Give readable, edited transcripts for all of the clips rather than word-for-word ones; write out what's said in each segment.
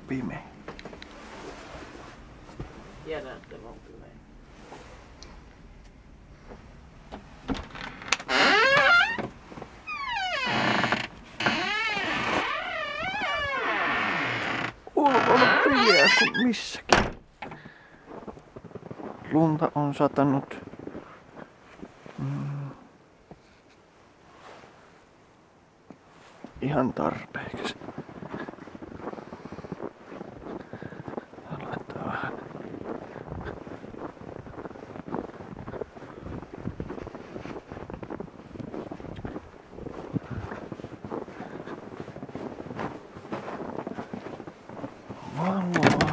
pimeä. Tiedän, että on pimeä. Ulkona pimeää kuin missäkin. Lunta on satanut. Ihan tarpeeksi. Laittaa vähän. Valoa.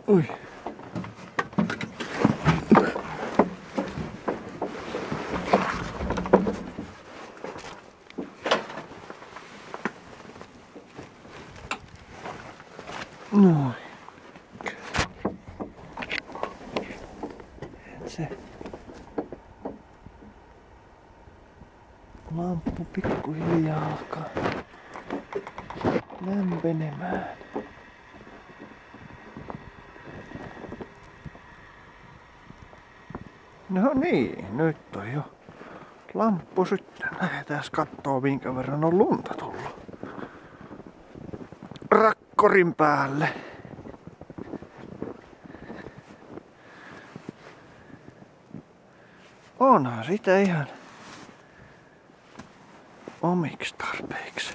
Ui. Noin. Se lamppu pikkuhiljaa alkaa lämpenemään. No niin, nyt on jo lamppu sitten. Lähdetään kattoo minkä verran on lunta tullut. Rakkorin päälle. Onhan sitä ihan omiksi tarpeiksi.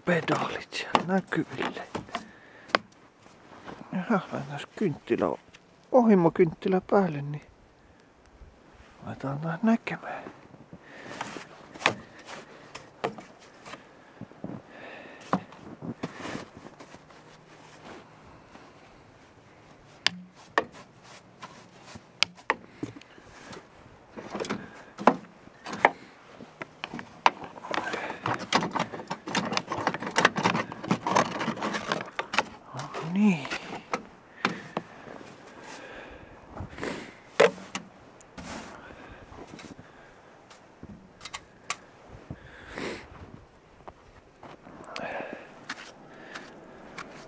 Pedaalit siellä näkyville. Ja laitetaan kynttilä, ohimokynttilä päälle, niin laitetaan taas näkemään. Niin.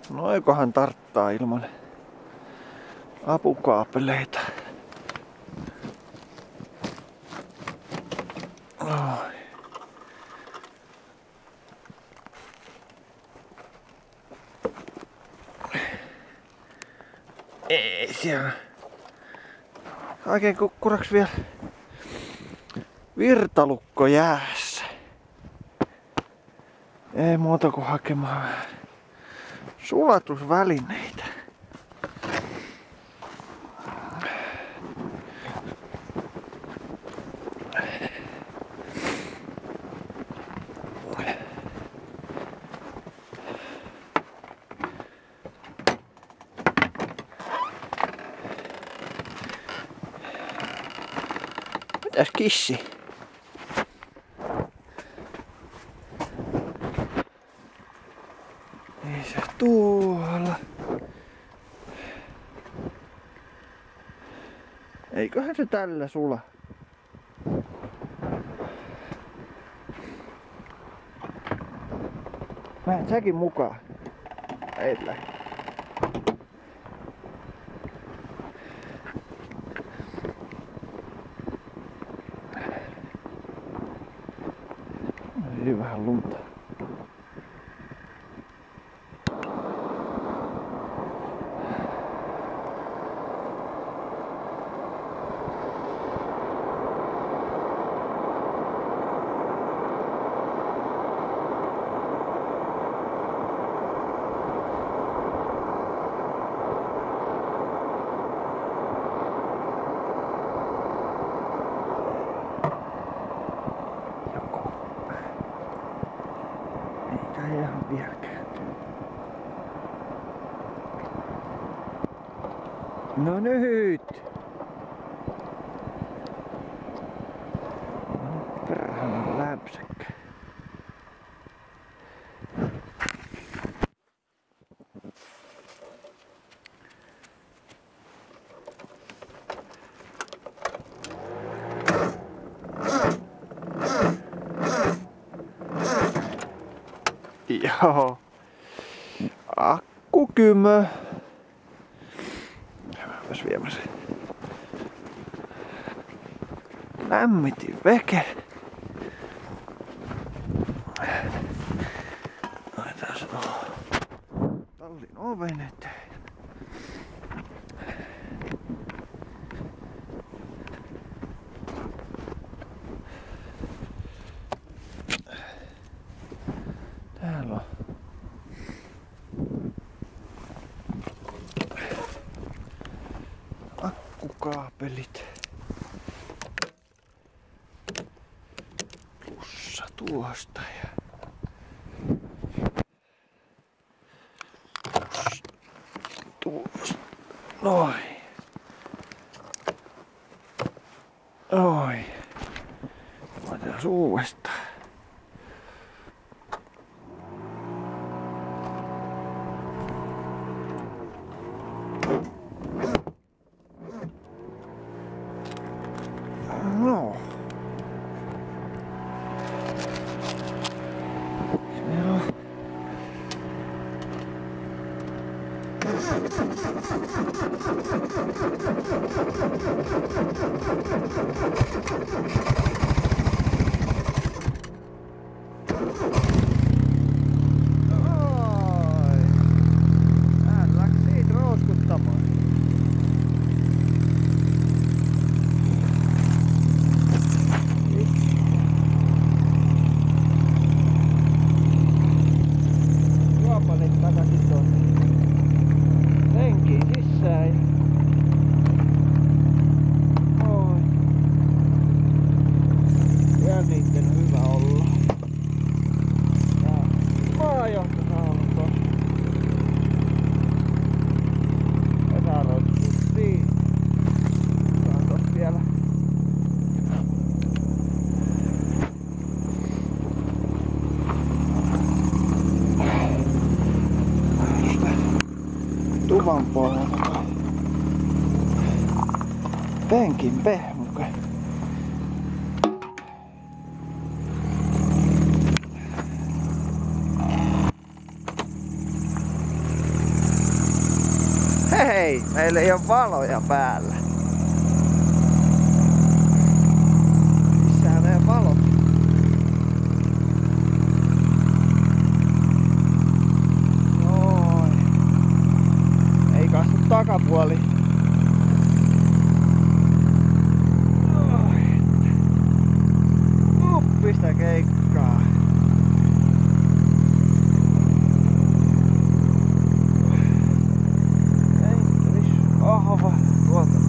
Noikohan tarttaa ilman apukaapeleita. Oi. Ei siellä. Oikein kukkuraks vielä virtalukko jäässä. Ei muuta kuin hakemaan sulatusvälineitä. Mitäs kissi? Ei se tuolla. Eiköhän se tällä sula. Lähet säkin mukaan. Et lähde. Ei vähän lunta. Ei ihan vieläkään. No nyt! Perhana lämpsäkkä. Joo. Akkukymö. Mäpäs viemässä. Lämmitin veke. Tässä on tallin oven eteen. Täällä on akkukaapelit. Plussa tuosta ja tuosta. Noin. Noin. Otetaan uudestaan. No. Meillä on hän läks siitä rouskuttamaan. Juopalit takaisin tuonne renkiin sisään. Oi. Ja niitten on hyvä olla. Tää maajohtosaunut on. Pesaroitustiin. Tää on tossa vielä. Tuvan puolelta penkin pehmuke. Hei, meillä ei ole valoja päällä. Missähän meidän valot? Noin. Ei kastu takapuoli. Noin. Uppista keikkaa. Ahva tuolta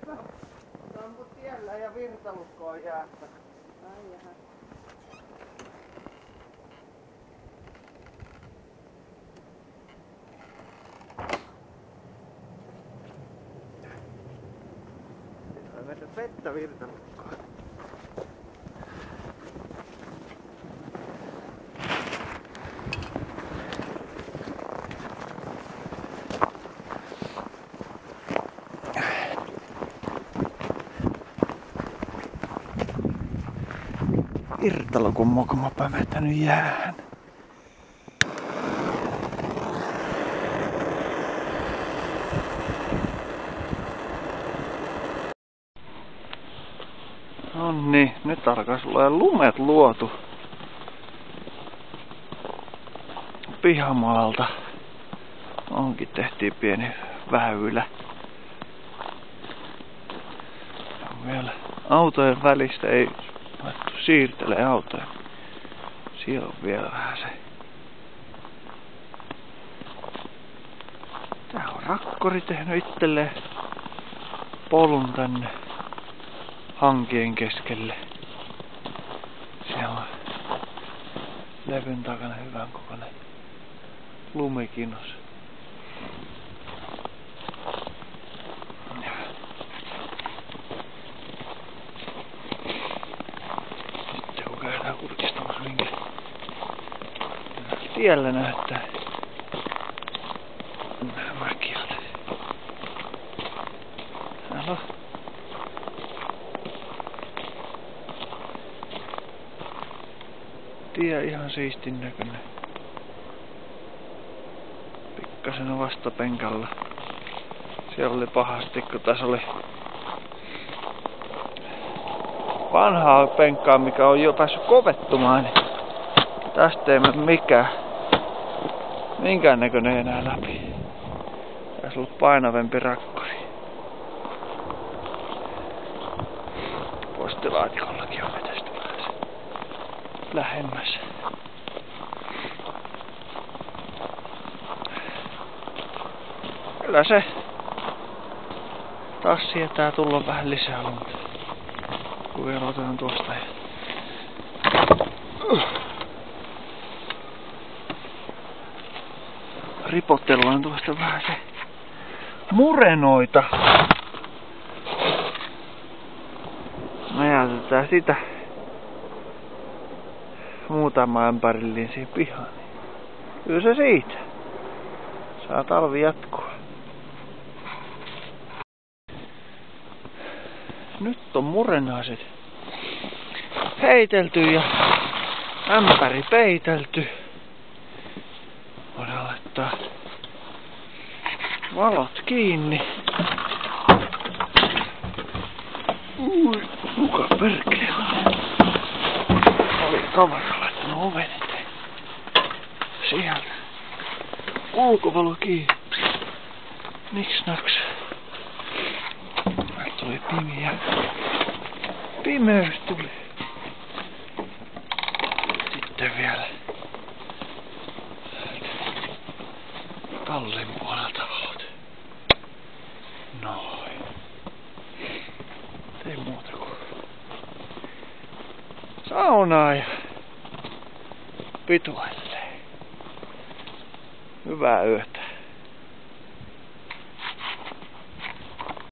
Sammu tiellä ja virtalukko on jäästä. Ai jaha. Pitää mennä vettä virtalukkoon. Virtalukon mokoma pämähtänyt jäähän. Nonni, nyt alkaa olla lumet luotu pihamaalta. Onkin tehtiin pieni väylä. Vielä autojen välistä ei siirtelee autoja. Siellä on vielä vähän se. Tää on rakkori tehnyt itselleen polun tänne hankien keskelle. Siellä on levyn takana hyvän kokoinen lumikinos. Sitten kun käydään kurkistamassa minkä tiellä näyttää mäkiältä. Täällä on tie ihan siistin näköinen. Pikkasen vastapenkalla. Siellä oli pahasti, kun tässä oli vanhaa penkkaa, mikä on jo päässyt kovettumaan. Niin tästä ei mene minkään näköinen enää läpi. Tässä on ollut painavempi rakkori. Postilaatikollakin on vetästä vähän lähemmäs. Kyllä se taas sietää tulla vähän lisää lunta. Kun vielä otetaan tuosta. Ripotellaan tuosta vähän se murenoita. Me jätetään sitä muutama ämpärillin siihen pihaan. Kyllä se siitä. Saa talvi jatkua. Nyt on murenaiset heitelty ja ämpäri peitelty. Voidaan laittaa valot kiinni. Ui, kuka perkele on? Oli kaveri laittanut oven eteen. Sieltä. Ulkovalo kiinni. Niks naks. Tuli pimiä. Pimeys tuli. Sitten vielä tallin puolelta valot. Noin. Ei muuta kuin saunaa ja pituilleen. Hyvää yötä.